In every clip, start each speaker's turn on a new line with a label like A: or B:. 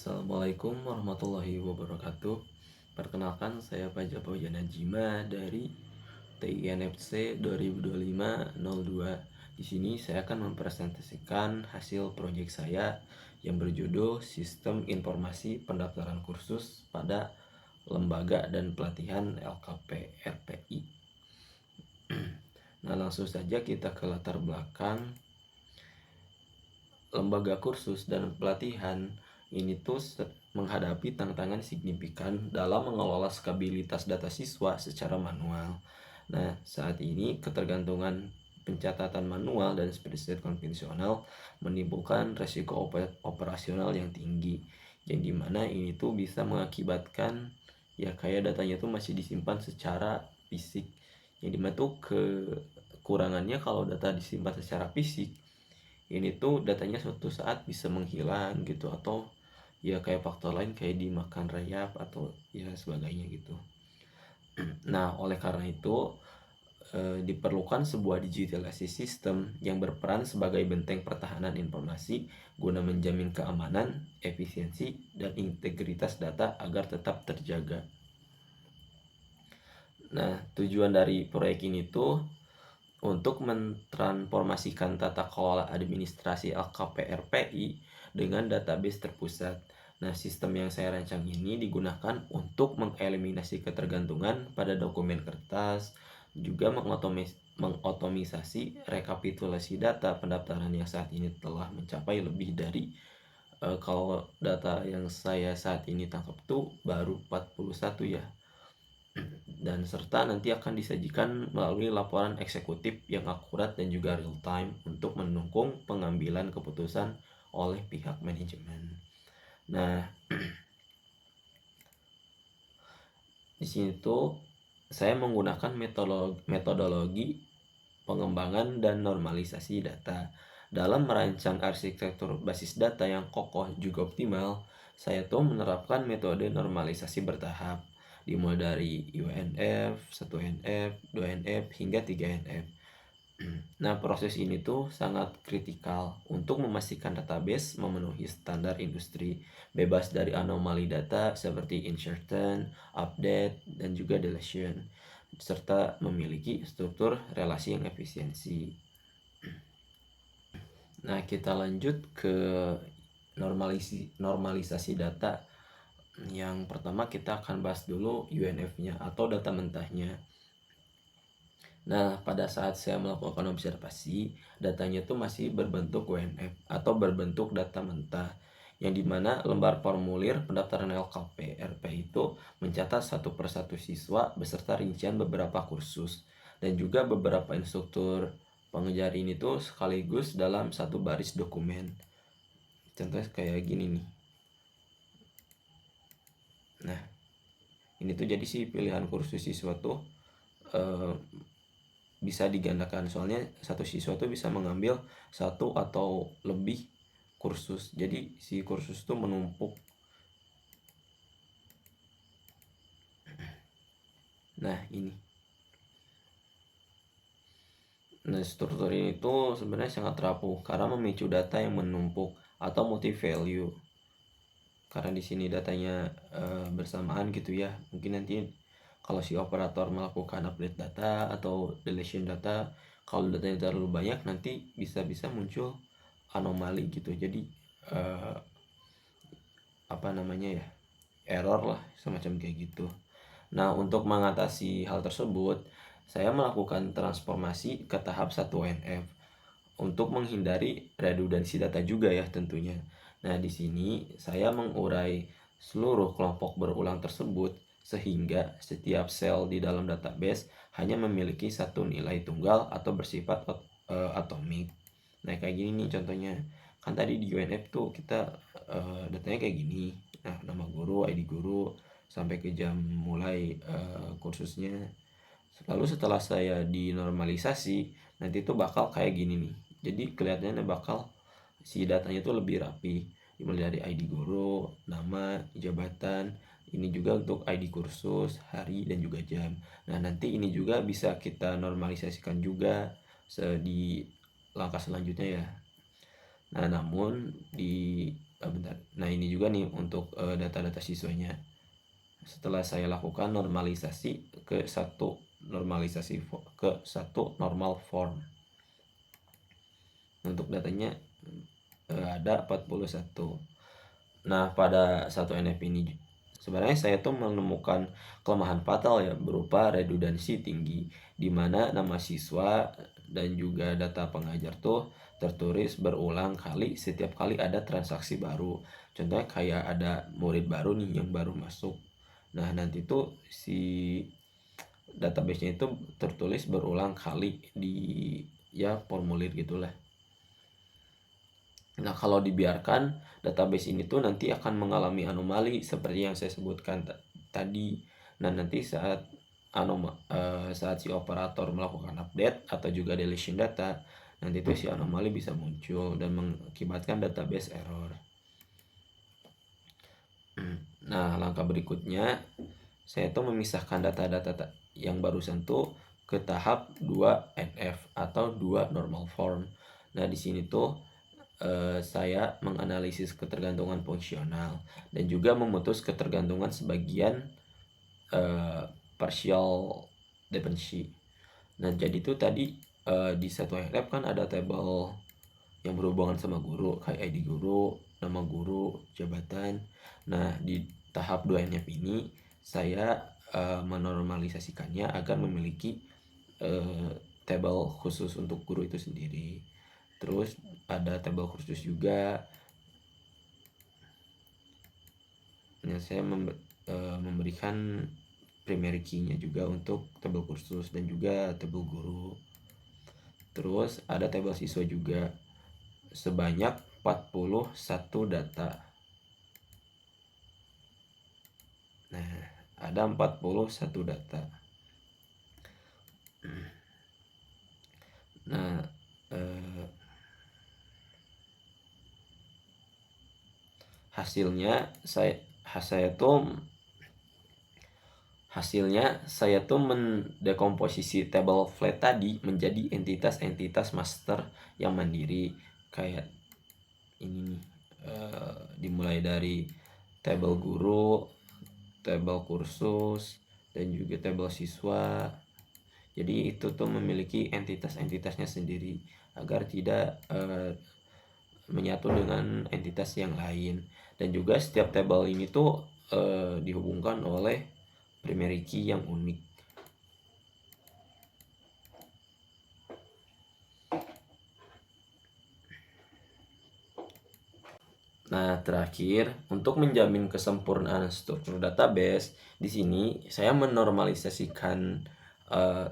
A: Assalamualaikum warahmatullahi wabarakatuh. Perkenalkan, saya Fajar Fauzan Najima dari TINFC 2025-02. Di sini saya akan mempresentasikan hasil proyek saya yang berjudul Sistem Informasi Pendaftaran Kursus pada Lembaga dan Pelatihan LKP RPI. Nah, langsung saja kita ke latar belakang. Lembaga kursus dan pelatihan ini tuh menghadapi tantangan signifikan dalam mengelola stabilitas data siswa secara manual. Nah, saat ini ketergantungan pencatatan manual dan spreadsheet konvensional menimbulkan resiko operasional yang tinggi, yang dimana ini tuh bisa mengakibatkan ya kayak datanya tuh masih disimpan secara fisik, yang dimana tuh kekurangannya kalau data disimpan secara fisik ini tuh datanya suatu saat bisa menghilang gitu, atau ya kayak faktor lain kayak dimakan rayap atau ya sebagainya gitu. Nah, oleh karena itu diperlukan sebuah digitalisasi sistem yang berperan sebagai benteng pertahanan informasi guna menjamin keamanan, efisiensi, dan integritas data agar tetap terjaga. Nah, tujuan dari proyek ini tuh untuk mentransformasikan tata kelola administrasi LKP RPI dengan database terpusat. Nah, sistem yang saya rancang ini digunakan untuk mengeliminasi ketergantungan pada dokumen kertas, juga mengotomisasi rekapitulasi data pendaftaran yang saat ini telah mencapai lebih dari kalau data yang saya saat ini tangkap tuh baru 41 ya, dan serta nanti akan disajikan melalui laporan eksekutif yang akurat dan juga real time untuk mendukung pengambilan keputusan oleh pihak manajemen. Nah, di sini tuh saya menggunakan metodologi pengembangan dan normalisasi data. Dalam merancang arsitektur basis data yang kokoh juga optimal, saya tuh menerapkan metode normalisasi bertahap, dimulai dari UNF, 1NF, 2NF, hingga 3NF. Nah, proses ini tuh sangat kritikal untuk memastikan database memenuhi standar industri, bebas dari anomali data seperti insertion, update, dan juga deletion, serta memiliki struktur relasi yang efisiensi. Nah, kita lanjut ke normalisasi data. Yang pertama kita akan bahas dulu UNF-nya atau data mentahnya. Nah, pada saat saya melakukan observasi, datanya tuh masih berbentuk WNF atau berbentuk data mentah, yang dimana lembar formulir pendaftaran LKP RP itu mencatat satu persatu siswa beserta rincian beberapa kursus dan juga beberapa instruktur pengejar ini tuh sekaligus dalam satu baris dokumen. Contohnya kayak gini nih. Nah, ini tuh jadi sih pilihan kursus siswa tuh bisa digandakan, soalnya satu siswa tuh bisa mengambil satu atau lebih kursus, jadi si kursus tuh menumpuk. Nah, ini. Nah, struktur ini tuh sebenarnya sangat rapuh karena memicu data yang menumpuk atau multi value. Karena di sini datanya bersamaan gitu ya. Mungkin nanti kalau si operator melakukan update data atau deletion data, kalau datanya terlalu banyak nanti bisa muncul anomali gitu. Jadi apa namanya ya, error lah semacam kayak gitu. Nah, untuk mengatasi hal tersebut, saya melakukan transformasi ke tahap 1NF untuk menghindari redundansi data juga ya tentunya. Nah, di sini saya mengurai seluruh kelompok berulang tersebut sehingga setiap sel di dalam database hanya memiliki satu nilai tunggal atau bersifat atomik. Nah, kayak gini nih contohnya. Kan tadi di UNF tuh kita datanya kayak gini. Nah, nama guru, ID guru, sampai ke jam mulai kursusnya. Lalu setelah saya dinormalisasi, nanti tuh bakal kayak gini nih. Jadi kelihatannya bakal si datanya tuh lebih rapi. Dimulai dari ID guru, nama, jabatan, ini juga untuk ID kursus, hari, dan juga jam. Nah, nanti ini juga bisa kita normalisasikan juga di langkah selanjutnya ya. Nah, namun di Nah, ini juga nih untuk data-data siswanya. Setelah saya lakukan normalisasi ke satu normal form. Untuk datanya ada 41. Nah, pada satu NF ini sebenarnya saya tuh menemukan kelemahan fatal ya, berupa redundansi tinggi, di mana nama siswa dan juga data pengajar tuh tertulis berulang kali setiap kali ada transaksi baru. Contohnya kayak ada murid baru nih yang baru masuk. Nah, nanti tuh si database-nya itu tertulis berulang kali di ya formulir gitulah. Nah, kalau dibiarkan, database ini tuh nanti akan mengalami anomali seperti yang saya sebutkan tadi. Nah, nanti saat si operator melakukan update atau juga deletion data, nanti tuh si anomali bisa muncul dan mengakibatkan database error. Nah, langkah berikutnya saya tuh memisahkan data-data yang barusan tuh ke tahap 2 NF atau 2 normal form. Nah, di sini tuh saya menganalisis ketergantungan fungsional dan juga memutus ketergantungan sebagian partial dependency. Nah, jadi itu tadi di satu lab kan ada tabel yang berhubungan sama guru, kayak ID guru, nama guru, jabatan. Nah, di tahap 2 NF ini saya menormalisasikannya agar memiliki tabel khusus untuk guru itu sendiri. Terus ada tabel khusus juga. Nah, saya memberikan primary key-nya juga untuk tabel kursus dan juga tabel guru. Terus ada tabel siswa juga sebanyak 41 data. Nah, ada 41 data. Nah, hasilnya saya tuh mendekomposisi tabel flat tadi menjadi entitas-entitas master yang mandiri, kayak ini nih, dimulai dari tabel guru, tabel kursus, dan juga tabel siswa. Jadi itu tuh memiliki entitas-entitasnya sendiri agar tidak menyatu dengan entitas yang lain. Dan juga setiap tabel ini tuh dihubungkan oleh primary key yang unik. Nah, terakhir, untuk menjamin kesempurnaan struktur database, di sini saya menormalisasikan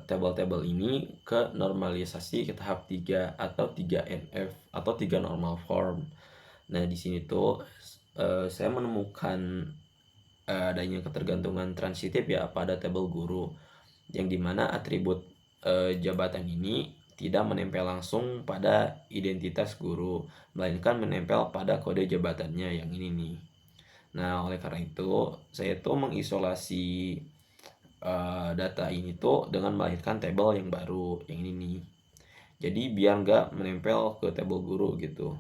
A: tabel-tabel ini ke normalisasi ke tahap 3 atau 3 NF atau 3 normal form. Nah, di sini tuh saya menemukan adanya ketergantungan transitif ya pada tabel guru, yang dimana atribut jabatan ini tidak menempel langsung pada identitas guru, melainkan menempel pada kode jabatannya yang ini nih. Nah, oleh karena itu saya tuh mengisolasi data ini tuh dengan melahirkan tabel yang baru yang ini nih. Jadi biar nggak menempel ke tabel guru gitu.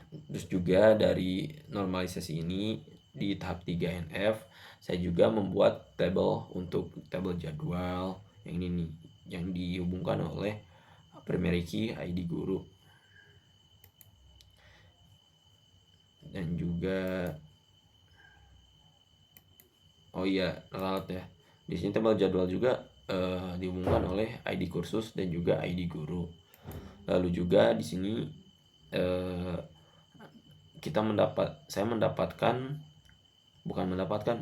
A: Terus juga dari normalisasi ini di tahap 3 NF saya juga membuat tabel untuk tabel jadwal yang ini nih, yang dihubungkan oleh primary key ID guru. Dan juga ralat ya. Di sini tabel jadwal juga dihubungkan oleh ID kursus dan juga ID guru. Lalu juga di sini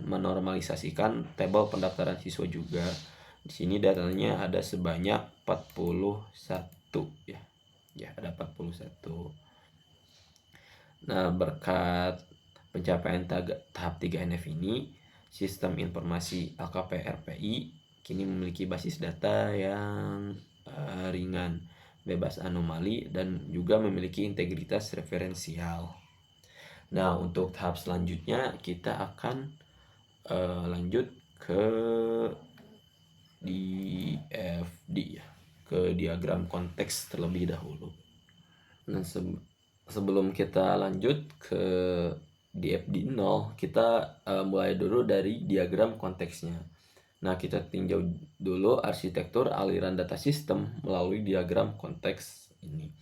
A: menormalisasikan tabel pendaftaran siswa juga. Di sini datanya ada sebanyak 41 ya. Ya, ada 41. Nah, berkat pencapaian tahap 3 NF ini, sistem informasi LKP-RPI kini memiliki basis data yang ringan, bebas anomali, dan juga memiliki integritas referensial. Nah, untuk tahap selanjutnya kita akan lanjut ke DFD ya, ke diagram konteks terlebih dahulu. Nah, sebelum kita lanjut ke DFD 0, kita mulai dulu dari diagram konteksnya. Nah, kita tinjau dulu arsitektur aliran data sistem melalui diagram konteks ini.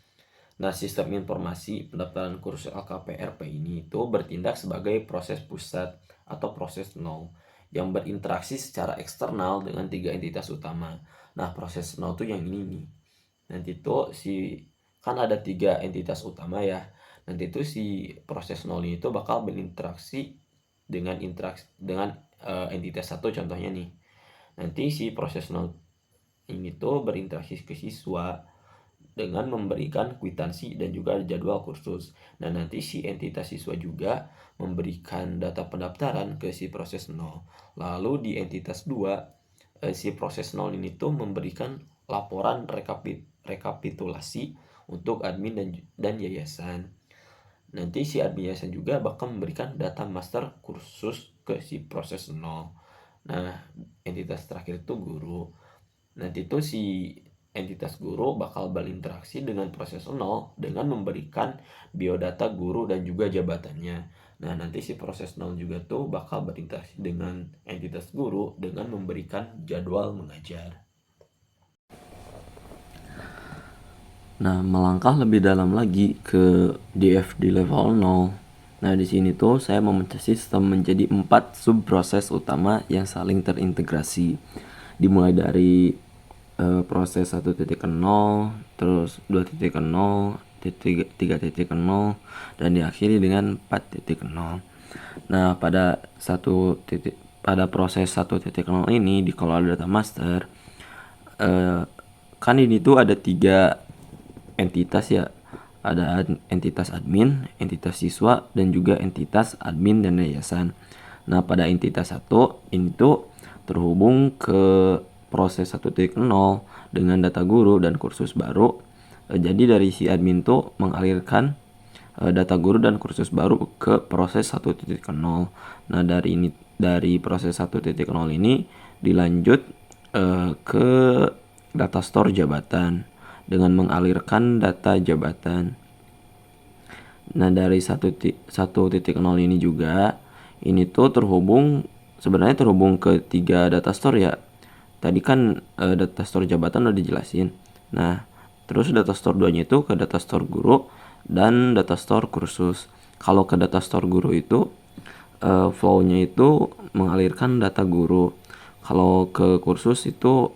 A: Nah, sistem informasi pendaftaran kursus LKPRP ini itu bertindak sebagai proses pusat atau proses nol yang berinteraksi secara eksternal dengan 3 entitas utama. Nah, proses nol itu yang ini nih. Nanti itu kan ada 3 entitas utama ya. Nanti itu si proses nol ini tuh bakal berinteraksi dengan entitas satu, contohnya nih. Nanti si proses nol ini tuh berinteraksi ke siswa dengan memberikan kwitansi dan juga jadwal kursus. Nah, nanti si entitas siswa juga memberikan data pendaftaran ke si proses 0. Lalu di entitas 2, si proses 0 ini tuh memberikan laporan rekapitulasi untuk admin dan yayasan. Nanti si admin yayasan juga bakal memberikan data master kursus ke si proses 0. Nah, entitas terakhir itu guru. Nanti itu si entitas guru bakal berinteraksi dengan proses 0 dengan memberikan biodata guru dan juga jabatannya. Nah, nanti si proses 0 juga tuh bakal berinteraksi dengan entitas guru dengan memberikan jadwal mengajar. Nah, melangkah lebih dalam lagi ke DFD level 0. Nah, di sini tuh saya memecah sistem menjadi 4 subproses utama yang saling terintegrasi. Dimulai dari proses 1.0, terus 2.0, 3.0, dan diakhiri dengan 4.0. Nah, pada proses 1.0 ini dikelola data master, kan ini tuh ada 3 entitas ya. Ada entitas admin, entitas siswa, dan juga entitas admin dan yayasan. Nah, pada entitas 1 ini tuh terhubung ke proses 1.0 dengan data guru dan kursus baru. Jadi dari si admin tuh mengalirkan data guru dan kursus baru ke proses 1.0. Nah, dari proses 1.0 ini dilanjut ke data store jabatan dengan mengalirkan data jabatan. Nah, dari 1.0 ini juga ini tuh sebenarnya terhubung ke 3 data store ya. Tadi kan data store jabatan udah dijelasin. Nah, terus data store 2-nya itu ke data store guru dan data store kursus. Kalau ke data store guru itu flow-nya itu mengalirkan data guru. Kalau ke kursus itu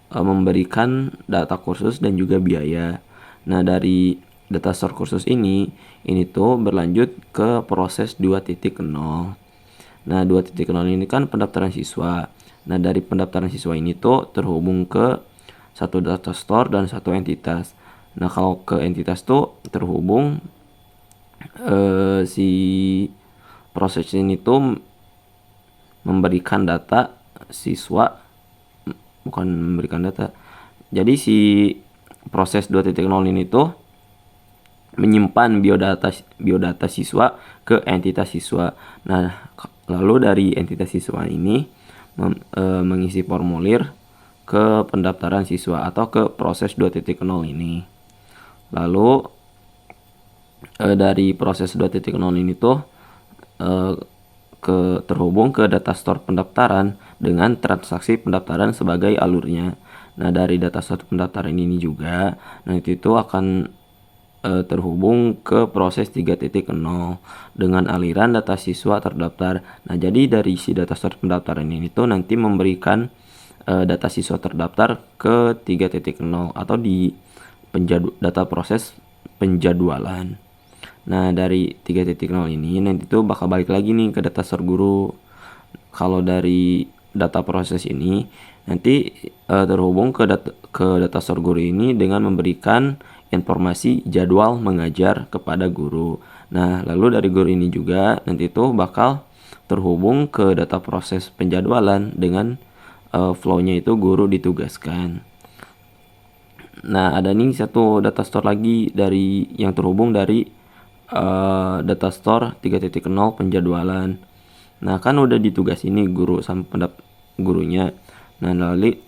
A: memberikan data kursus dan juga biaya. Nah, dari data store kursus ini tuh berlanjut ke proses 2.0. Nah, 2.0 ini kan pendaftaran siswa. Nah, dari pendaftaran siswa ini tuh terhubung ke satu data store dan satu entitas. Nah, kalau ke entitas tuh terhubung si proses ini tuh memberikan data siswa, bukan memberikan data. Jadi si proses 2.0 ini tuh menyimpan biodata siswa ke entitas siswa. Nah, lalu dari entitas siswa ini mengisi formulir ke pendaftaran siswa atau ke proses 2.0 ini. Lalu dari proses 2.0 ini tuh terhubung ke data store pendaftaran dengan transaksi pendaftaran sebagai alurnya. Nah, dari data store pendaftaran ini juga nanti itu akan terhubung ke proses 3.0 dengan aliran data siswa terdaftar. Nah, jadi dari si data store pendaftaran ini tuh nanti memberikan data siswa terdaftar ke 3.0 atau di data proses penjadwalan. Nah, dari 3.0 ini nanti tuh bakal balik lagi nih ke data store guru. Kalau dari data proses ini nanti terhubung ke data store guru ini dengan memberikan informasi jadwal mengajar kepada guru. Nah, lalu dari guru ini juga nanti tuh bakal terhubung ke data proses penjadwalan dengan flow-nya itu guru ditugaskan. Nah, ada nih satu data store lagi dari yang terhubung dari data store 3.0 penjadwalan. Nah, kan udah ditugasin nih guru sama gurunya. Nah,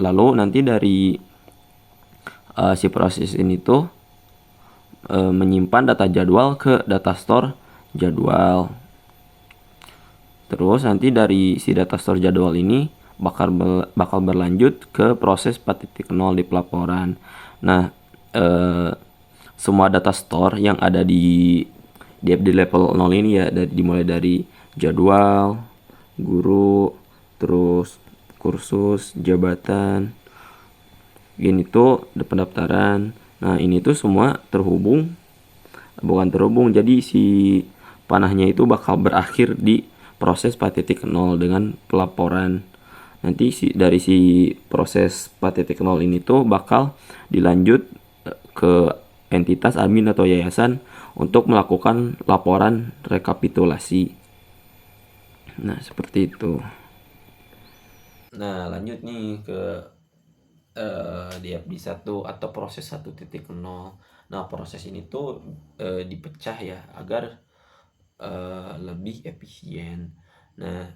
A: lalu nanti dari si proses ini tuh menyimpan data jadwal ke data store jadwal. Terus nanti dari si data store jadwal ini bakal berlanjut ke proses 4.0 di pelaporan. Nah, semua data store yang ada di level 0 ini ya, dimulai dari jadwal, guru, terus kursus, jabatan, ini tuh pendaftaran. Nah, ini tuh semua bukan terhubung, jadi si panahnya itu bakal berakhir di proses 4.0 dengan pelaporan. Nanti dari si proses 4.0 ini tuh bakal dilanjut ke entitas admin atau yayasan untuk melakukan laporan rekapitulasi. Nah, seperti itu. Nah, lanjut nih ke di FD1 atau proses 1.0. Nah, proses ini tuh dipecah ya agar lebih efisien. Nah,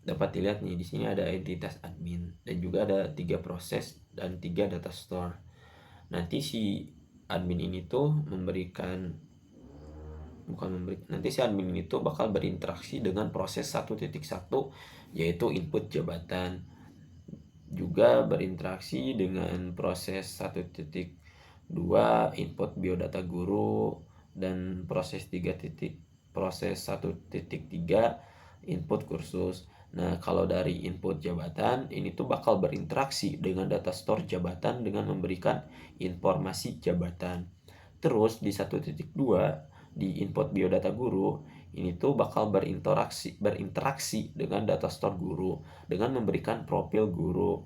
A: dapat dilihat nih di sini ada entitas admin dan juga ada 3 proses dan 3 data store. Nanti si admin ini tuh nanti si admin ini tuh bakal berinteraksi dengan proses 1.1 yaitu input jabatan. Juga berinteraksi dengan proses 1.2 input biodata guru dan proses 1.3 input kursus. Nah, kalau dari input jabatan ini tuh bakal berinteraksi dengan data store jabatan dengan memberikan informasi jabatan. Terus di 1.2 di input biodata guru ini tuh bakal berinteraksi dengan data store guru dengan memberikan profil guru.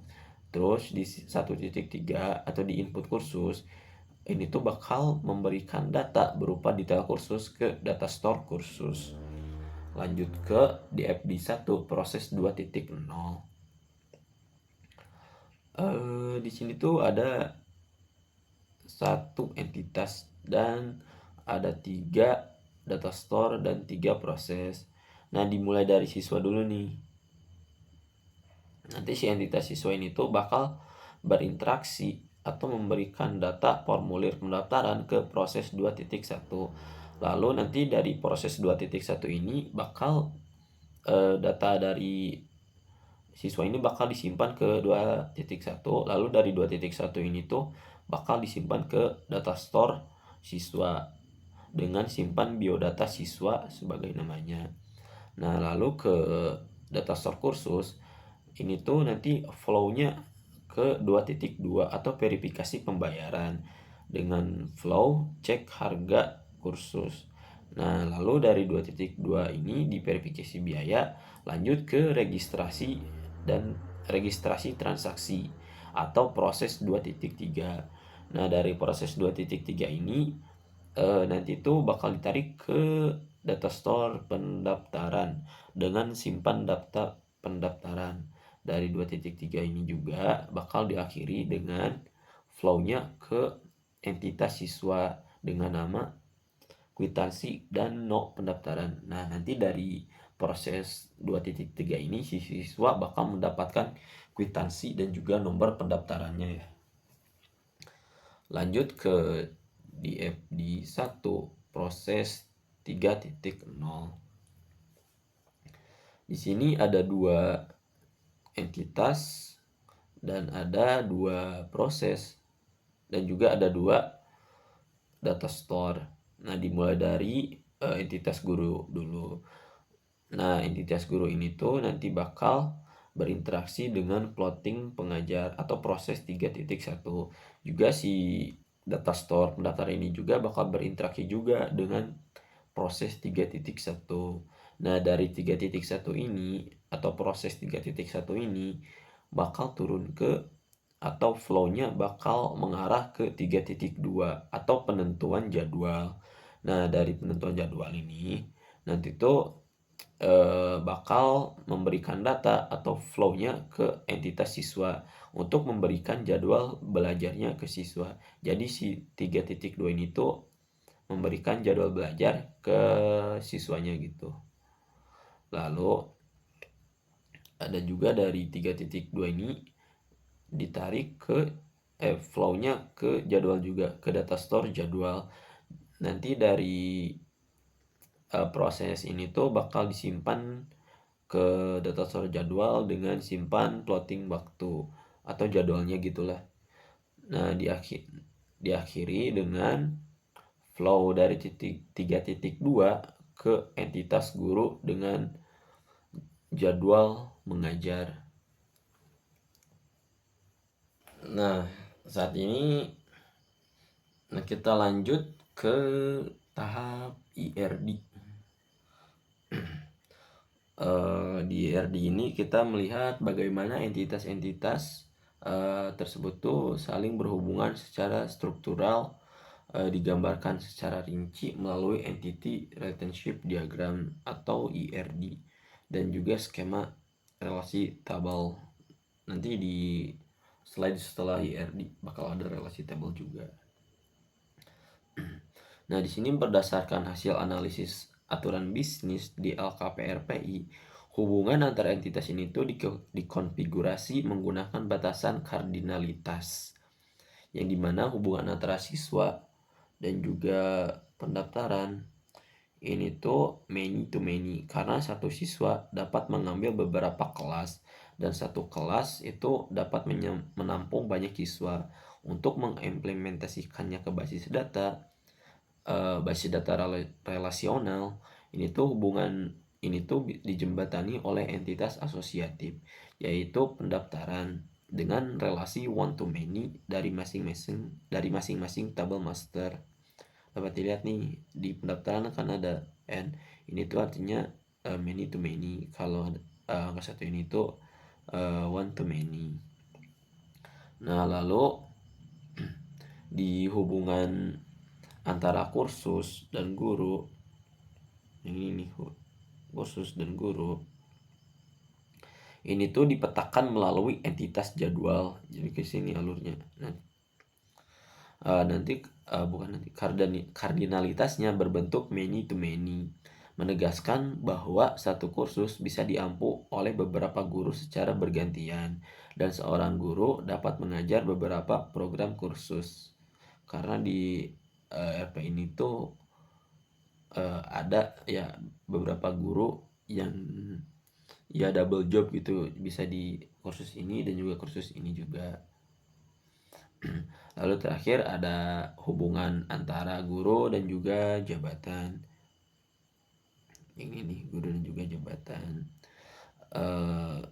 A: Terus di 1.3 atau di input kursus ini tuh bakal memberikan data berupa detail kursus ke data store kursus. Lanjut ke di FD1 proses 2.0. Di sini tuh ada satu entitas dan ada 3 data store dan 3 proses. Nah, dimulai dari siswa dulu nih. Nanti si entitas siswa ini tuh bakal berinteraksi atau memberikan data formulir pendaftaran ke proses 2.1. Lalu nanti dari proses 2.1 ini bakal data dari siswa ini bakal disimpan ke 2.1. Lalu dari 2.1 ini tuh bakal disimpan ke data store siswa dengan simpan biodata siswa sebagai namanya. Nah, lalu ke data store kursus ini tuh nanti flow-nya ke 2.2 atau verifikasi pembayaran dengan flow cek harga kursus. Nah, lalu dari 2.2 ini di verifikasi biaya lanjut ke registrasi dan registrasi transaksi atau proses 2.3. Nah, dari proses 2.3 ini nanti tuh bakal ditarik ke data store pendaftaran dengan simpan daftar pendaftaran. Dari 2.3 ini juga bakal diakhiri dengan flow-nya ke entitas siswa dengan nama kwitansi dan no pendaftaran. Nah, nanti dari proses 2.3 ini si siswa bakal mendapatkan kwitansi dan juga nomor pendaftarannya ya. Lanjut ke di FD1 proses 3.0. Di sini ada 2 entitas dan ada 2 proses dan juga ada 2 data store. Nah, dimulai dari entitas guru dulu. Nah, entitas guru ini tuh nanti bakal berinteraksi dengan plotting pengajar atau proses 3.1. Juga si data store pendaftar ini juga bakal berinteraksi juga dengan proses 3.1. Nah, dari 3.1 ini atau proses 3.1 ini bakal turun ke atau flow-nya bakal mengarah ke 3.2 atau penentuan jadwal. Nah, dari penentuan jadwal ini nanti tuh bakal memberikan data atau flow-nya ke entitas siswa untuk memberikan jadwal belajarnya ke siswa. Jadi si 3.2 ini tuh memberikan jadwal belajar ke siswanya gitu. Lalu ada juga dari 3.2 ini ditarik ke flow-nya ke jadwal juga, ke data store jadwal. nanti dari proses ini tuh bakal disimpan ke data store jadwal dengan simpan plotting waktu atau jadwalnya gitulah. Nah, diakhiri dengan flow dari 3.2 ke entitas guru dengan jadwal mengajar. Nah, saat ini kita lanjut ke tahap IRD. Di IRD ini kita melihat bagaimana entitas-entitas tersebut tuh saling berhubungan secara struktural, digambarkan secara rinci melalui Entity Relationship Diagram atau IRD, dan juga skema relasi tabel. Nanti di slide setelah IRD bakal ada relasi tabel juga. Nah, di sini berdasarkan hasil analisis aturan bisnis di LKPRPI, hubungan antara entitas ini tuh dikonfigurasi menggunakan batasan kardinalitas, yang dimana hubungan antara siswa dan juga pendaftaran ini tuh many to many, karena satu siswa dapat mengambil beberapa kelas dan satu kelas itu dapat menampung banyak siswa. Untuk mengimplementasikannya ke basis data relasional, ini tuh hubungan ini tuh dijembatani oleh entitas asosiatif, yaitu pendaftaran dengan relasi one to many dari masing-masing tabel master. Dapat dilihat nih di pendaftaran kan ada n, ini tuh artinya many to many. Kalau angka satu ini tuh one to many. Nah, lalu di hubungan antara kursus dan guru, ini nih kursus dan guru, ini tuh dipetakan melalui entitas jadwal. Jadi ke sini alurnya. Kardinalitasnya berbentuk many to many, menegaskan bahwa satu kursus bisa diampu oleh beberapa guru secara bergantian dan seorang guru dapat mengajar beberapa program kursus. Karena di RP ini tuh ada ya beberapa guru yang ya double job gitu, bisa di kursus ini dan juga kursus ini juga. Lalu terakhir ada hubungan antara guru dan juga jabatan. Ini nih, guru dan juga jabatan.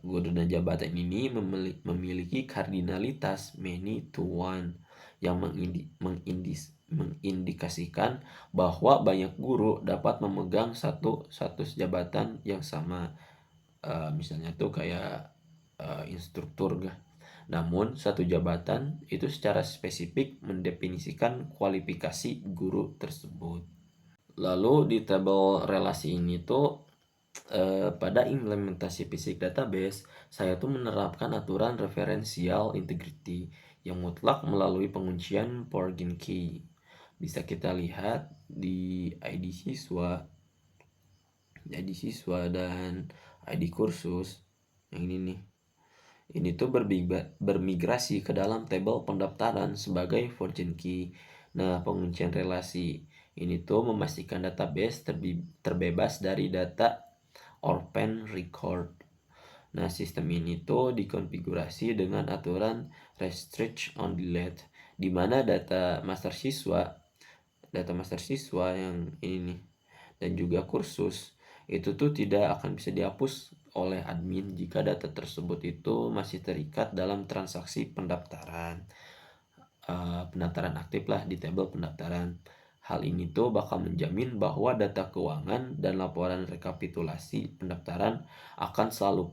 A: Guru dan jabatan ini memiliki kardinalitas many to one yang mengindikasikan bahwa banyak guru dapat memegang satu status jabatan yang sama. Misalnya tuh kayak instruktur gak. Namun satu jabatan itu secara spesifik mendefinisikan kualifikasi guru tersebut. Lalu di tabel relasi ini tuh pada implementasi fisik database, saya tuh menerapkan aturan referential integrity yang mutlak melalui penguncian forgotten key. Bisa kita lihat di ID siswa dan ID kursus yang ini nih. Ini tuh bermigrasi ke dalam tabel pendaftaran sebagai forgotten key. Nah, penguncian relasi ini tuh memastikan database terbebas dari data orphan record. Nah, sistem ini tuh dikonfigurasi dengan aturan restrict on delete, di mana data master siswa yang ini nih dan juga kursus itu tuh tidak akan bisa dihapus oleh admin jika data tersebut itu masih terikat dalam transaksi pendaftaran aktif lah di tabel pendaftaran. Hal ini tuh bakal menjamin bahwa data keuangan dan laporan rekapitulasi pendaftaran akan selalu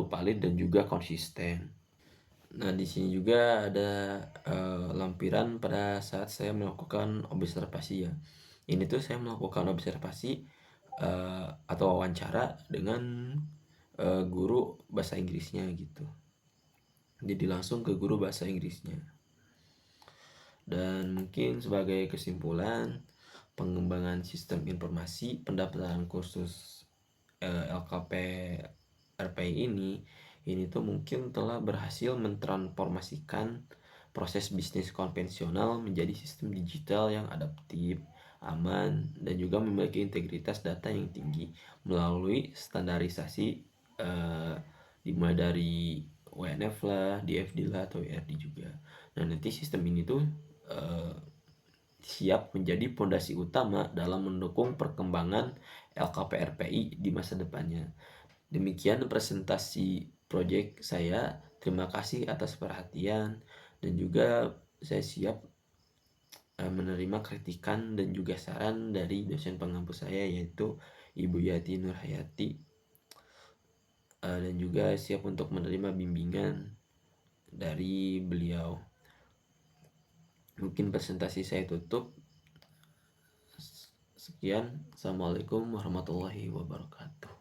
A: valid dan juga konsisten. Nah, di sini juga ada lampiran pada saat saya melakukan observasi ya. Ini tuh saya melakukan observasi atau wawancara dengan guru bahasa Inggrisnya gitu. Jadi langsung ke guru bahasa Inggrisnya. Dan mungkin sebagai kesimpulan, pengembangan sistem informasi pendaftaran kursus LKP RPI ini tuh mungkin telah berhasil mentransformasikan proses bisnis konvensional menjadi sistem digital yang adaptif, aman, dan juga memiliki integritas data yang tinggi melalui standarisasi, dimulai dari WNF lah, DFD lah, atau ERD juga. Nah, nanti sistem ini tuh siap menjadi pondasi utama dalam mendukung perkembangan LKPRPI di masa depannya. Demikian presentasi proyek saya. Terima kasih atas perhatian, dan juga saya siap menerima kritikan dan juga saran dari dosen pengampu saya, yaitu Ibu Yati Nurhayati, dan juga siap untuk menerima bimbingan dari beliau. Mungkin presentasi saya tutup. Sekian, assalamualaikum warahmatullahi wabarakatuh.